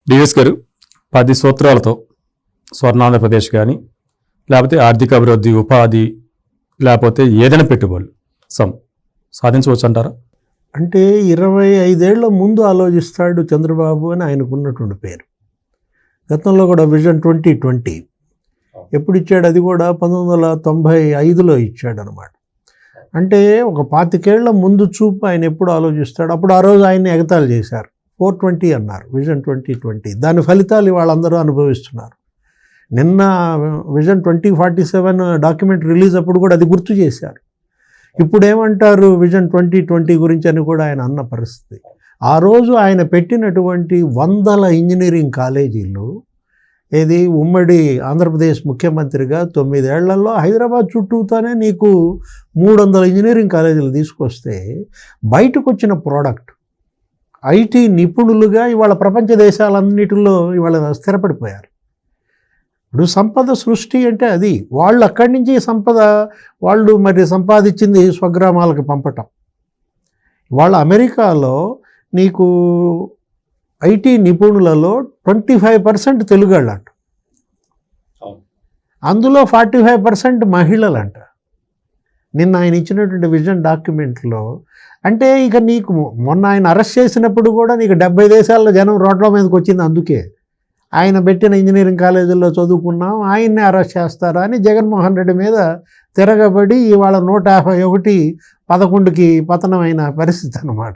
DS గారు 10 సూత్రాలతో స్వర్ణాంధ్రప్రదేశ్ కానీ లేకపోతే ఆర్థిక అభివృద్ధి, ఉపాధి, లేకపోతే ఏదైనా పెట్టుబడులు సాధించవచ్చు అంటారా? అంటే 25 ఏళ్ల ముందు ఆలోచిస్తాడు చంద్రబాబు అని ఆయనకున్నటువంటి పేరు. గతంలో కూడా విజన్ 2020 ఎప్పుడు ఇచ్చాడు? అది కూడా 1995లో ఇచ్చాడు అనమాట. అంటే ఒక 25 ఏళ్ల ముందు చూపు ఆయన ఎప్పుడు ఆలోచిస్తాడు. అప్పుడు ఆ రోజు ఆయన్ని ఎగతాళి చేశారు. 420 అన్నారు, విజన్ 2020. దాని ఫలితాలు వాళ్ళందరూ అనుభవిస్తున్నారు. నిన్న విజన్ 2047 డాక్యుమెంట్ రిలీజ్ అప్పుడు కూడా అది గుర్తు చేశారు. ఇప్పుడు ఏమంటారు విజన్ 2020 గురించి అని కూడా ఆయన అన్న పరిస్థితి. ఆ రోజు ఆయన పెట్టినటువంటి 100 ఇంజనీరింగ్ కాలేజీలు ఏది ఉమ్మడి ఆంధ్రప్రదేశ్ ముఖ్యమంత్రిగా 9 ఏళ్లలో హైదరాబాద్ చుట్టూతోనే నీకు 300 ఇంజనీరింగ్ కాలేజీలు తీసుకొస్తే బయటకు వచ్చిన ప్రోడక్ట్ ఐటీ నిపుణులుగా ఇవాళ ప్రపంచ దేశాలన్నిటిలో ఇవాళ స్థిరపడిపోయారు. ఇప్పుడు సంపద సృష్టి అంటే అది వాళ్ళు అక్కడి నుంచి సంపద వాళ్ళు మరి సంపాదించింది స్వగ్రామాలకు పంపటం. వాళ్ళ అమెరికాలో నీకు ఐటీ నిపుణులలో 25% తెలుగాళ్ళంట, అందులో 45% మహిళలంట. నిన్న ఆయన ఇచ్చినటువంటి విజన్ డాక్యుమెంట్లో అంటే ఇక నీకు మొన్న ఆయన అరెస్ట్ చేసినప్పుడు కూడా నీకు 70 దేశాల్లో జనం రోడ్ల మీదకి వచ్చింది. అందుకే ఆయన పెట్టిన ఇంజనీరింగ్ కాలేజీల్లో చదువుకున్నాం, ఆయన్నే అరెస్ట్ చేస్తారా అని జగన్మోహన్ రెడ్డి మీద తిరగబడి ఇవాళ 151-11కి పతనమైన పరిస్థితి అన్నమాట.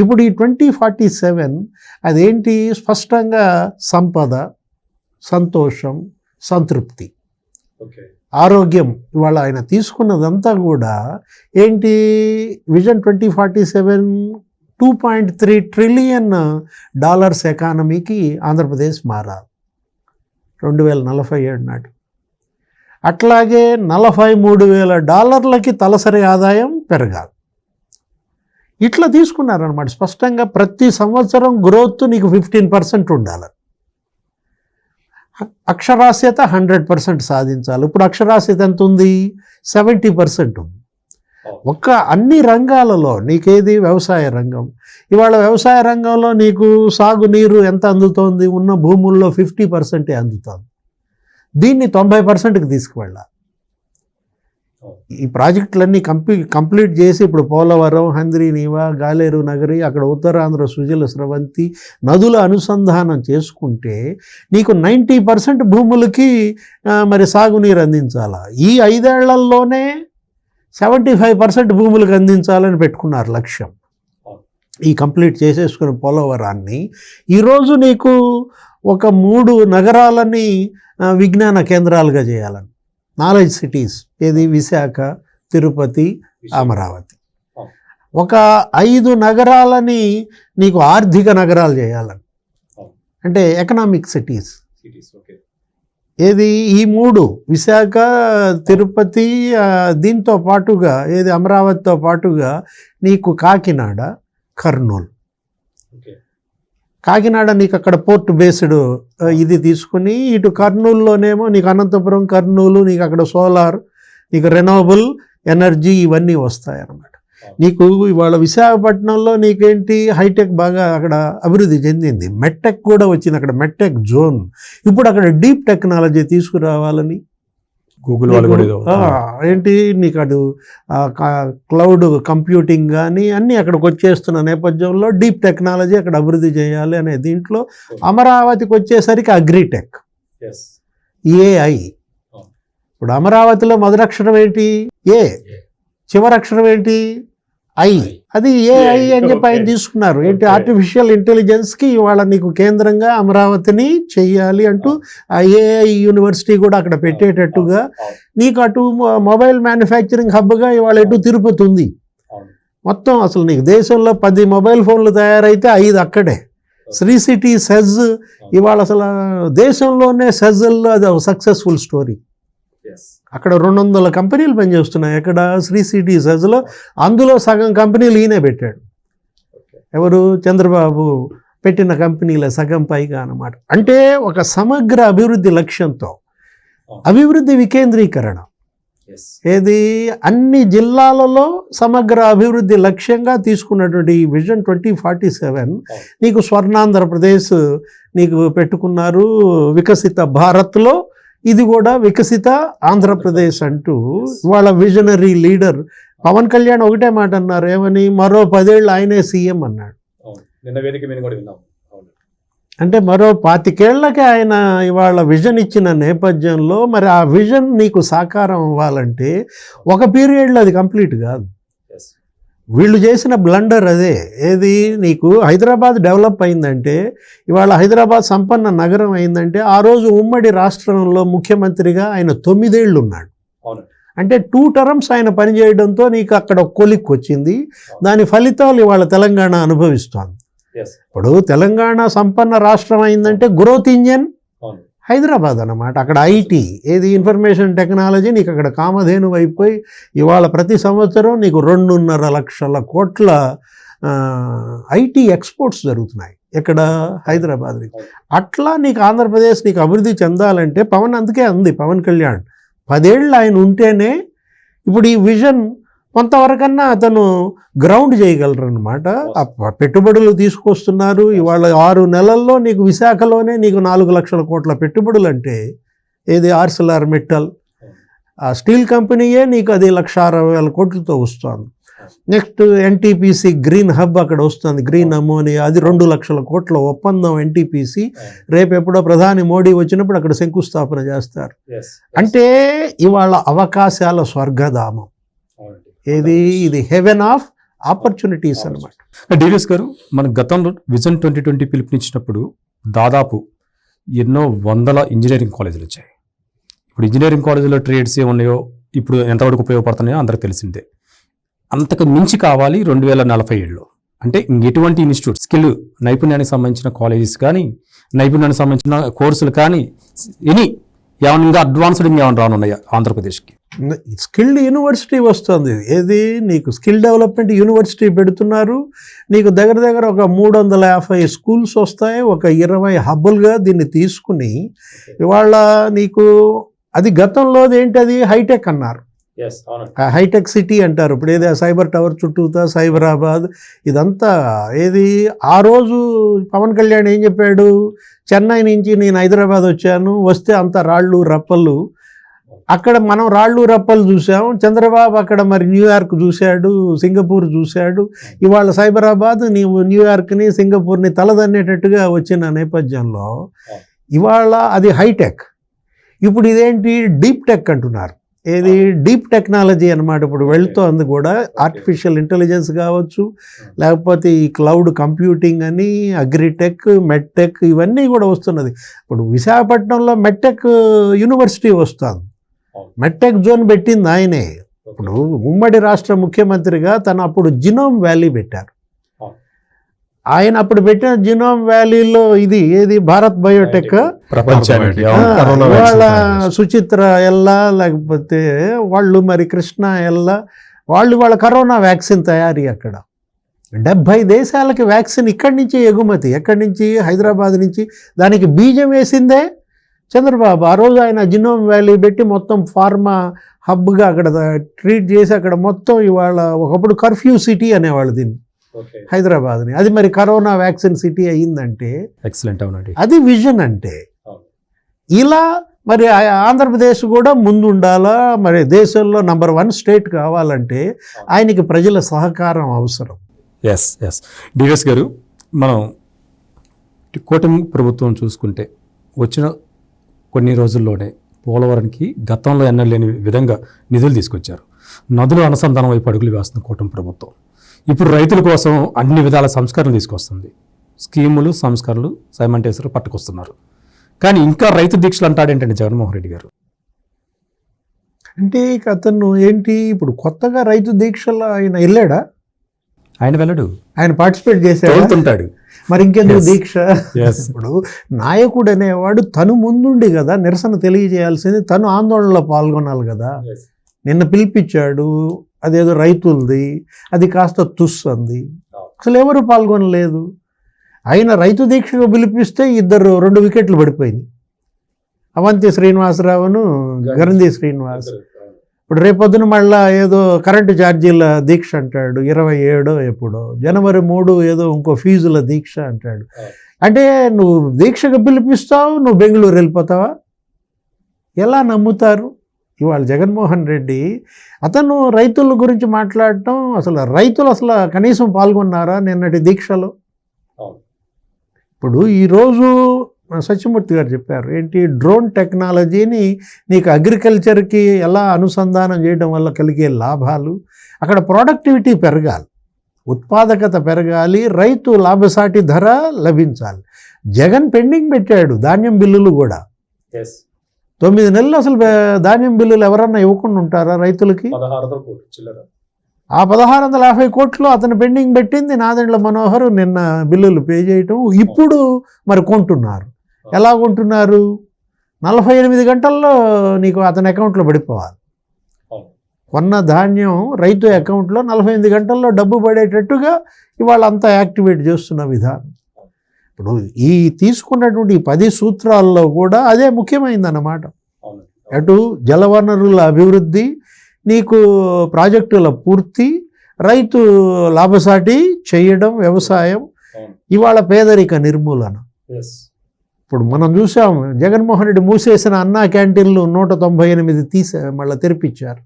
ఇప్పుడు ఈ 2047 అదేంటి? స్పష్టంగా సంపద, సంతోషం, సంతృప్తి, ఆరోగ్యం. ఇవాళ ఆయన తీసుకున్నదంతా కూడా ఏంటి? విజన్ 2047 $2.3 ట్రిలియన్ ఎకానమీకి ఆంధ్రప్రదేశ్ మారాలి 2047 నాటి. అట్లాగే $43,000 తలసరి ఆదాయం పెరగాలి. ఇట్లా తీసుకున్నారనమాట. స్పష్టంగా ప్రతి సంవత్సరం గ్రోత్ నీకు 15% ఉండాలి. అక్షరాస్యత 100% సాధించాలి. ఇప్పుడు అక్షరాస్యత ఎంత ఉంది? 70% ఉంది. ఒక్క అన్ని రంగాలలో నీకేది? వ్యవసాయ రంగం. ఇవాళ వ్యవసాయ రంగంలో నీకు సాగునీరు ఎంత అందుతోంది? ఉన్న భూముల్లో 50% అందుతుంది. దీన్ని 90%కి తీసుకువెళ్ళాలి. ఈ ప్రాజెక్టులన్నీ కంప్లీట్ చేసి ఇప్పుడు పోలవరం, హంద్రీనీవా, గాలేరు నగరి, అక్కడ ఉత్తరాంధ్ర సుజల స్రవంతి నదుల అనుసంధానం చేసుకుంటే నీకు 90% భూములకి మరి సాగునీరు అందించాలా. ఈ 5 ఏళ్లలోనే 75% భూములకు అందించాలని పెట్టుకున్నారు లక్ష్యం. ఈ కంప్లీట్ చేసేసుకున్న పోలవరాన్ని ఈరోజు నీకు ఒక 3 నగరాలని విజ్ఞాన కేంద్రాలుగా చేయాలని, నాలెడ్జ్ సిటీస్. ఏది? విశాఖ, తిరుపతి, అమరావతి. ఒక 5 నగరాలని నీకు ఆర్థిక నగరాలు చేయాలని, అంటే ఎకనామిక్ సిటీస్. ఏది? ఈ 3 విశాఖ, తిరుపతి, దీంతో పాటుగా ఏది అమరావతితో పాటుగా నీకు కాకినాడ, కర్నూలు. కాకినాడ నీకు అక్కడ పోర్ట్ బేస్డ్ ఇది తీసుకుని, ఇటు కర్నూలులోనేమో నీకు అనంతపురం, కర్నూలు, నీకు అక్కడ సోలార్, నీకు రెన్యూవబుల్ ఎనర్జీ ఇవన్నీ వస్తాయి అన్నమాట. నీకు ఇవాళ విశాఖపట్నంలో నీకేంటి? హైటెక్ బాగా అక్కడ అభివృద్ధి చెందింది. మెట్టెక్ కూడా వచ్చింది అక్కడ, మెట్టెక్ జోన్. ఇప్పుడు అక్కడ డీప్ టెక్నాలజీ తీసుకురావాలని గూగుల్ వాళ్ళు కూడా ఏంటి నీకు అటు క్లౌడ్ కంప్యూటింగ్ కానీ అన్నీ అక్కడికి వచ్చేస్తున్న నేపథ్యంలో డీప్ టెక్నాలజీ అక్కడ అభివృద్ధి చేయాలి అనే దీంట్లో అమరావతికి వచ్చేసరికి అగ్రిటెక్, ఏఐ. ఇప్పుడు అమరావతిలో మొదటి అక్షరం ఏంటి? ఏ. చివరి అక్షరం ఏంటి? ఐ. అది ఏఐ అని చెప్పి ఆయన తీసుకున్నారు. ఏంటి? ఆర్టిఫిషియల్ ఇంటెలిజెన్స్కి ఇవాళ నీకు కేంద్రంగా అమరావతిని చెయ్యాలి అంటూ ఆ ఏఐ యూనివర్సిటీ కూడా అక్కడ పెట్టేటట్టుగా నీకు అటు మొబైల్ మ్యానుఫ్యాక్చరింగ్ హబ్గా ఇవాళ ఎటు తిరుపతి ఉంది. మొత్తం అసలు నీకు దేశంలో 10 మొబైల్ ఫోన్లు తయారైతే 5 అక్కడే. శ్రీ సిటీ సెజ్ ఇవాళ అసలు దేశంలోనే సెజ్ల్లో అది ఒక సక్సెస్ఫుల్ స్టోరీ. అక్కడ 200 కంపెనీలు పనిచేస్తున్నాయి. ఎక్కడ? శ్రీ సిటీ సెజ్లో. అందులో సగం కంపెనీలు ఈయనే పెట్టాడు. ఎవరు? చంద్రబాబు పెట్టిన కంపెనీల సగం పైగా అన్నమాట. అంటే ఒక సమగ్ర అభివృద్ధి లక్ష్యంతో అభివృద్ధి వికేంద్రీకరణ. ఏది అన్ని జిల్లాలలో సమగ్ర అభివృద్ధి లక్ష్యంగా తీసుకున్నటువంటి ఈ విజన్ 2047 నీకు స్వర్ణాంధ్రప్రదేశ్ నీకు పెట్టుకున్నారు. వికసిత భారత్లో ఇది కూడా వికసిత ఆంధ్రప్రదేశ్ అంటూ వాళ్ళ విజనరీ లీడర్ పవన్ కళ్యాణ్ ఒకటే మాట అన్నారు, ఏమని, మరో 10 ఏళ్ళు ఆయనే సీఎం అన్నాడు. అంటే మరో 25 ఏళ్లకే ఆయన ఇవాళ విజన్ ఇచ్చిన నేపథ్యంలో మరి ఆ విజన్ నీకు సాకారం అవ్వాలంటే ఒక పీరియడ్లో అది కంప్లీట్ కాదు. వీళ్ళు చేసిన బ్లండర్ అదే. ఏది, నీకు హైదరాబాద్ డెవలప్ అయిందంటే, ఇవాళ హైదరాబాద్ సంపన్న నగరం అయిందంటే, ఆ రోజు ఉమ్మడి రాష్ట్రంలో ముఖ్యమంత్రిగా ఆయన 9 ఏళ్ళు ఉన్నాడు. అంటే 2 టర్మ్స్ ఆయన పనిచేయడంతో నీకు అక్కడ కొలిక్కి వచ్చింది. దాని ఫలితాలు ఇవాళ తెలంగాణ అనుభవిస్తోంది. ఇప్పుడు తెలంగాణ సంపన్న రాష్ట్రం అయిందంటే గ్రోత్ ఇంజన్ హైదరాబాద్ అన్నమాట. అక్కడ ఐటీ, ఏది ఇన్ఫర్మేషన్ టెక్నాలజీ నీకు అక్కడ కామధేను అయిపోయి ఇవాళ ప్రతి సంవత్సరం నీకు 2.5 లక్షల కోట్ల ఐటీ ఎక్స్పోర్ట్స్ జరుగుతున్నాయి ఇక్కడ హైదరాబాద్ నుంచి. అట్లా నీకు ఆంధ్రప్రదేశ్ నీకు అభివృద్ధి చెందాలంటే అందుకే అంది పవన్ కళ్యాణ్ 10 ఏళ్ళు ఆయన ఉంటేనే ఇప్పుడు ఈ విజన్ కొంతవరకన్నా అతను గ్రౌండ్ చేయగలరు అనమాట. పెట్టుబడులు తీసుకొస్తున్నారు. ఇవాళ 6 నెలల్లో నీకు విశాఖలోనే నీకు 4 లక్షల కోట్ల పెట్టుబడులు అంటే ఏది ఆర్సిలార్ మెటల్ ఆ స్టీల్ కంపెనీయే నీకు అది 1,60,000 కోట్లతో వస్తుంది. నెక్స్ట్ ఎన్టీపీసీ గ్రీన్ హబ్ అక్కడ వస్తుంది, గ్రీన్ అమోనియా, అది 2 లక్షల కోట్ల ఒప్పందం ఎన్టీపీసీ. రేపు ఎప్పుడో ప్రధాని మోడీ వచ్చినప్పుడు అక్కడ శంకుస్థాపన చేస్తారు. అంటే ఇవాళ అవకాశాల స్వర్గధామం. ఏది, ఇది హెవెన్ ఆఫ్ ఆపర్చునిటీస్ అనమాట. డివిఎస్ గారు, మన గతంలో విజన్ 2020 పిలుపునిచ్చినప్పుడు దాదాపు ఎన్నో వందల ఇంజనీరింగ్ కాలేజీలు వచ్చాయి. ఇప్పుడు ఇంజనీరింగ్ కాలేజీలో ట్రేడ్స్ ఏమున్నాయో ఇప్పుడు ఎంతవరకు ఉపయోగపడుతున్నాయో అందరికి తెలిసిందే. అంతకు మించి కావాలి 2047లో. అంటే ఎటువంటి ఇన్స్టిట్యూట్ స్కిల్ నైపుణ్యానికి సంబంధించిన కాలేజెస్ కానీ, నైపుణ్యానికి సంబంధించిన కోర్సులు కానీ, ఏమైనా ఇంకా అడ్వాన్స్డ్ ఏమైనా రానున్నాయా ఆంధ్రప్రదేశ్కి? స్కిల్డ్ యూనివర్సిటీ వస్తుంది. ఏది, నీకు స్కిల్ డెవలప్మెంట్ యూనివర్సిటీ పెడుతున్నారు. నీకు దగ్గర ఒక 350 స్కూల్స్ వస్తాయి. ఒక 20 హబ్బులుగా దీన్ని తీసుకుని ఇవాళ నీకు అది గతంలోది ఏంటది హైటెక్ అన్నారు. హైటెక్ సిటీ అంటారు. ఇప్పుడు ఏది సైబర్ టవర్ చుట్టూతా సైబరాబాద్ ఇదంతా. ఏది, ఆ రోజు పవన్ కళ్యాణ్ ఏం చెప్పాడు, చెన్నై నుంచి నేను హైదరాబాద్ వచ్చాను, వస్తే అంత రాళ్ళు రప్పలు. అక్కడ మనం రాళ్ళు రప్పలు చూసాం. చంద్రబాబు అక్కడ మరి న్యూయార్క్ చూశాడు, సింగపూర్ చూశాడు. ఇవాళ సైబరాబాద్ నీవు న్యూయార్క్ని సింగపూర్ని తలదన్నేటట్టుగా వచ్చిన నేపథ్యంలో ఇవాళ అది హైటెక్. ఇప్పుడు ఇదేంటి డీప్ టెక్ అంటున్నారు. ఏది, డీప్ టెక్నాలజీ అనమాట. ఇప్పుడు వెళ్తోంది కూడా ఆర్టిఫిషియల్ ఇంటెలిజెన్స్ కావచ్చు, లేకపోతే ఈ క్లౌడ్ కంప్యూటింగ్ అని, అగ్రిటెక్, మెడ్టెక్ ఇవన్నీ కూడా వస్తున్నది. ఇప్పుడు విశాఖపట్నంలో మెడ్టెక్ యూనివర్సిటీ వస్తుంది. మెడ్టెక్ జోన్ పెట్టింది ఆయనే. ఇప్పుడు ఉమ్మడి రాష్ట్ర ముఖ్యమంత్రిగా తను అప్పుడు జినోమ్ వ్యాలీ పెట్టారు. ఆయన అప్పుడు పెట్టిన జినోమ్ వ్యాలీలో ఇది ఏది భారత్ బయోటెక్ ప్రపంచానికి వాళ్ళ సుచిత్ర ఎల్లా, లేకపోతే వాళ్ళు మరి కృష్ణ ఎల్లా, వాళ్ళ కరోనా వ్యాక్సిన్ తయారీ అక్కడ 70 దేశాలకి వ్యాక్సిన్ ఇక్కడి నుంచి ఎగుమతి. ఎక్కడి నుంచి, హైదరాబాద్ నుంచి. దానికి బీజం వేసిందే చంద్రబాబు. ఆ రోజు ఆయన జినోమ్ వ్యాలీ పెట్టి మొత్తం ఫార్మా హబ్గా అక్కడ ట్రీట్ చేసి అక్కడ మొత్తం ఇవాళ ఒకప్పుడు కర్ఫ్యూ సిటీ అనేవాళ్ళు దీన్ని హైదరాబాద్ని. అది మరి కరోనా వ్యాక్సిన్ సిటీ అయ్యిందంటే ఎక్సలెంట్. అవునండి, అది విజన్ అంటే. ఇలా మరి ఆంధ్రప్రదేశ్ కూడా ముందు ఉండాలా, మరి దేశంలో నంబర్ 1 స్టేట్ కావాలంటే ఆయనకి ప్రజల సహకారం అవసరం. ఎస్ డివిఎస్ గారు, మనం కూటమి ప్రభుత్వం చూసుకుంటే వచ్చిన కొన్ని రోజుల్లోనే పోలవరానికి గతంలో ఎన్నలేని విధంగా నిధులు తీసుకొచ్చారు. నదుల అనుసంధానం వైపు అడుగులు వేస్తుంది కూటమి ప్రభుత్వం. ఇప్పుడు రైతుల కోసం అన్ని విధాల సంస్కరణలు తీసుకొస్తుంది. స్కీములు, సంస్కరణలు సైమంటేశ్వరు పట్టుకొస్తున్నారు. కానీ ఇంకా రైతు దీక్షలు అంటాడేంటండి జగన్మోహన్ రెడ్డి గారు? అంటే అతను ఏంటి, ఇప్పుడు కొత్తగా రైతు దీక్షలు ఆయన వెళ్ళాడా? ఆయన వెళ్ళడు, ఆయన పార్టిసిపేట్ చేసేవాడు. మరి ఇంకెందుకు దీక్ష? ఇప్పుడు నాయకుడు అనేవాడు తను ముందుండి కదా నిరసన తెలియజేయాల్సింది, తను ఆందోళనలో పాల్గొనాలి కదా. నిన్న పిలిపించాడు, అదేదో రైతులది, అది కాస్త తుస్సంది, అసలు ఎవరు పాల్గొనలేదు. ఆయన రైతు దీక్షకు పిలిపిస్తే 2 వికెట్లు పడిపోయినాయి. అవంతి శ్రీనివాసరావును గరంది శ్రీనివాస్. ఇప్పుడు రేపొద్దున మళ్ళా ఏదో కరెంటు ఛార్జీల దీక్ష అంటాడు, 27 ఎప్పుడో, జనవరి 3 ఏదో ఇంకో ఫీజుల దీక్ష అంటాడు. అంటే నువ్వు దీక్షకు పిలిపిస్తావు, నువ్వు బెంగళూరు వెళ్ళిపోతావా? ఎలా నమ్ముతారు? ఇవాళ జగన్మోహన్ రెడ్డి అతను రైతుల గురించి మాట్లాడటం, అసలు రైతులు అసలు కనీసం పాల్గొన్నారా నిన్నటి దీక్షలో? ఇప్పుడు ఈరోజు సత్యమూర్తి గారు చెప్పారు ఏంటి, డ్రోన్ టెక్నాలజీని నీకు అగ్రికల్చర్కి ఎలా అనుసంధానం చేయడం వల్ల కలిగే లాభాలు, అక్కడ ప్రొడక్టివిటీ పెరగాలి, ఉత్పాదకత పెరగాలి, రైతు లాభసాటి ధర లభించాలి. జగన్ పెండింగ్ పెట్టాడు ధాన్యం బిల్లులు కూడా. 9 నెలలు అసలు ధాన్యం బిల్లులు ఎవరన్నా ఇవ్వకుండా ఉంటారా రైతులకి? ఆ 1650 కోట్లు అతను పెండింగ్ పెట్టింది నాదెండ్ల మనోహర్ నిన్న బిల్లులు పే చేయటం. ఇప్పుడు మరి కొంటున్నారు. ఎలా కొంటున్నారు? 48 గంటల్లో నీకు అతని అకౌంట్లో పడిపోవాలి. కొన్న ధాన్యం రైతు అకౌంట్లో 48 గంటల్లో డబ్బు పడేటట్టుగా ఇవాళ అంతా యాక్టివేట్ చేస్తున్న విధానం. ఇప్పుడు ఈ తీసుకున్నటువంటి 10 సూత్రాల్లో కూడా అదే ముఖ్యమైనదన్నమాట. అటు జలవనరుల అభివృద్ధి, నీకు ప్రాజెక్టుల పూర్తి, రైతు లాభసాటి చేయడం, వ్యవసాయం, ఇవాళ పేదరిక నిర్మూలన. ఇప్పుడు మనం చూసాం జగన్మోహన్ రెడ్డి మూసేసిన అన్నా క్యాంటీన్లు 198 మళ్ళీ తెరిపించారు.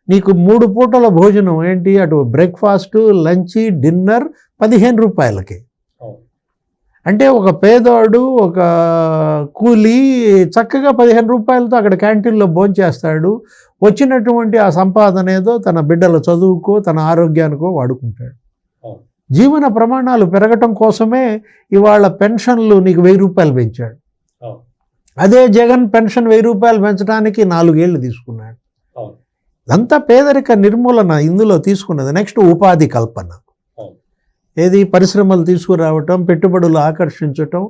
నీకు 3 పూటల భోజనం ఏంటి, అటు బ్రేక్ఫాస్ట్, లంచ్, డిన్నర్ 15 రూపాయలకి. అంటే ఒక పేదోడు, ఒక కూలీ చక్కగా 15 రూపాయలతో అక్కడ క్యాంటీన్లో భోంచేస్తాడు. వచ్చినటువంటి ఆ సంపాదన ఏదో తన బిడ్డల చదువుకో, తన ఆరోగ్యానికో వాడుకుంటాడు. జీవన ప్రమాణాలు పెరగటం కోసమే ఇవాళ పెన్షన్లు నీకు 1000 రూపాయలు పెంచాడు. అదే జగన్ పెన్షన్ 1000 రూపాయలు పెంచడానికి 4 ఏళ్ళు తీసుకున్నాడు. ఇదంతా పేదరిక నిర్మూలన ఇందులో తీసుకున్నది. నెక్స్ట్ ఉపాధి కల్పన, ఏది పరిశ్రమలు తీసుకురావటం, పెట్టుబడులు ఆకర్షించటం.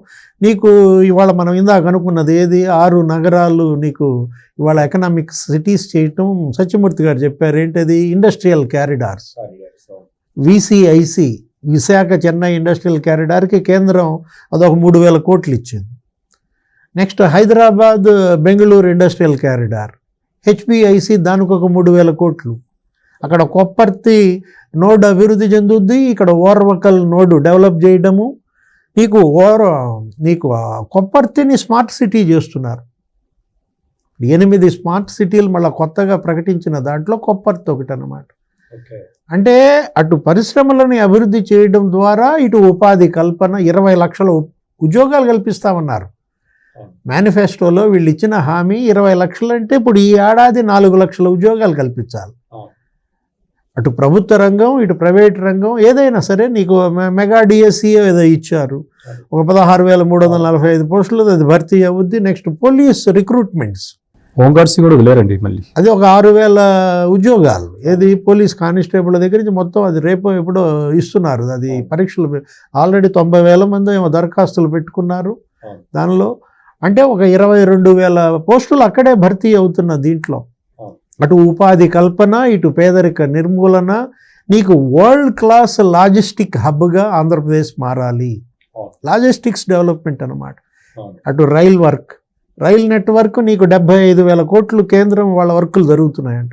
నీకు ఇవాళ మనం ఇందాక అనుకున్నది ఏది, 6 నగరాలు నీకు ఇవాళ ఎకనామిక్ సిటీస్ చేయటం. సత్యమూర్తి గారు చెప్పారు ఏంటది, industrial corridors. VCIC Visakha Chennai industrial క్యారిడార్కి కేంద్రం అదొక 3000 కోట్లు ఇచ్చింది. Next Hyderabad Bengaluru industrial corridor, HPIC దానికి ఒక 3000 కోట్లు. అక్కడ కొప్పర్తి నోడ్ అభివృద్ధి చెందుద్ది, ఇక్కడ ఓర్వకల్ నోడ్ డెవలప్ చేయడము. నీకు కొప్పర్తిని స్మార్ట్ సిటీ చేస్తున్నారు. 8 స్మార్ట్ సిటీలు మళ్ళీ కొత్తగా ప్రకటించిన దాంట్లో కొప్పర్తి ఒకటి అన్నమాట. అంటే అటు పరిశ్రమలని అభివృద్ధి చేయడం ద్వారా ఇటు ఉపాధి కల్పన, 20 లక్షల ఉద్యోగాలు కల్పిస్తామన్నారు మేనిఫెస్టోలో. వీళ్ళు ఇచ్చిన హామీ 20 లక్షలు అంటే ఇప్పుడు ఈ ఏడాది 4 లక్షల ఉద్యోగాలు కల్పించాలి. అటు ప్రభుత్వ రంగం, ఇటు ప్రైవేట్ రంగం, ఏదైనా సరే. నీకు మెగా డిఎస్సి ఏదో ఇచ్చారు, ఒక 16,345 పోస్టులు, అది భర్తీ అవుద్ది. నెక్స్ట్ పోలీస్ రిక్రూట్మెంట్స్, హోంగార్డ్స్ కూడా వదిలేరండి మళ్ళీ, అది ఒక 6,000 ఉద్యోగాలు. ఏది పోలీస్ కానిస్టేబుల్ దగ్గర నుంచి మొత్తం అది రేపు ఎప్పుడో ఇస్తున్నారు. అది పరీక్షలు ఆల్రెడీ 90,000 మంది ఏమో దరఖాస్తులు పెట్టుకున్నారు దానిలో. అంటే ఒక 22,000 పోస్టులు అక్కడే భర్తీ అవుతున్న దీంట్లో. అటు ఉపాధి కల్పన, ఇటు పేదరిక నిర్మూలన. నీకు వరల్డ్ క్లాస్ లాజిస్టిక్ హబ్గా ఆంధ్రప్రదేశ్ మారాలి. లాజిస్టిక్స్ డెవలప్మెంట్ అన్నమాట. అటు రైల్ నెట్వర్క్ నీకు 75,000 కోట్లు కేంద్రం వాళ్ళ వర్కులు జరుగుతున్నాయంట.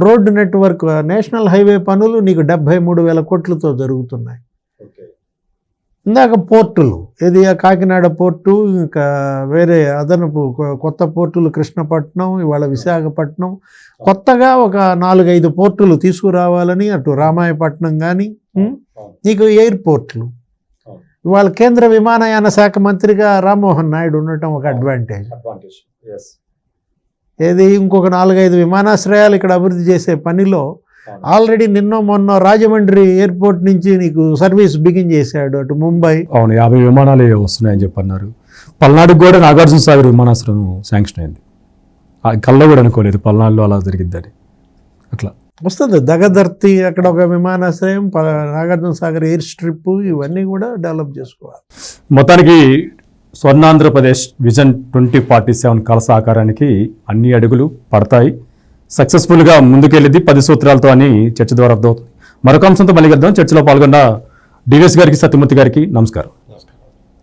రోడ్డు నెట్వర్క్, నేషనల్ హైవే పనులు నీకు 73,000 కోట్లతో జరుగుతున్నాయి. ఇందాక పోర్టులు, ఏది కాకినాడ పోర్టు, ఇంకా వేరే అదనపు కొత్త పోర్టులు కృష్ణపట్నం, ఇవాళ విశాఖపట్నం, కొత్తగా ఒక 4-5 పోర్టులు తీసుకురావాలని. అటు రామాయపట్నం కానీ నీకు ఎయిర్పోర్ట్లు. ఇవాళ కేంద్ర విమానయాన శాఖ మంత్రిగా రామ్మోహన్ నాయుడు ఉండటం ఒక అడ్వాంటేజ్. ఏది ఇంకొక 4-5 విమానాశ్రయాలు ఇక్కడ అభివృద్ధి చేసే పనిలో ఆల్రెడీ నిన్న మొన్న రాజమండ్రి ఎయిర్పోర్ట్ నుంచి నీకు సర్వీస్ బిగిన్ చేశాడు అటు ముంబై. అవును, 50 విమానాలు వస్తున్నాయని చెప్పన్నారు. పల్నాడుకు కూడా నాగార్జున సాగర్ విమానాశ్రయం శాంక్షన్ అయింది. కల్లో కూడా అనుకోలేదు పల్నాడులో అలా జరిగిద్దని. అట్లా వస్తుంది. దగదర్తి అక్కడ ఒక విమానాశ్రయం, నాగార్జున సాగర్ ఎయిర్ స్ట్రిప్, ఇవన్నీ కూడా డెవలప్ చేసుకోవాలి. మొత్తానికి స్వర్ణాంధ్రప్రదేశ్ విజన్ 2047 కల సాకారానికి అన్ని అడుగులు పడతాయి. సక్సెస్ఫుల్గా ముందుకెళ్ళింది 10 సూత్రాలతో అని చర్చ ద్వారా అర్థమవుతుంది. మరొక అంశంతో మళ్ళీ కలుద్దాం. చర్చలో పాల్గొన్న డివిఎస్ గారికి, సత్యమూర్తి గారికి నమస్కారం.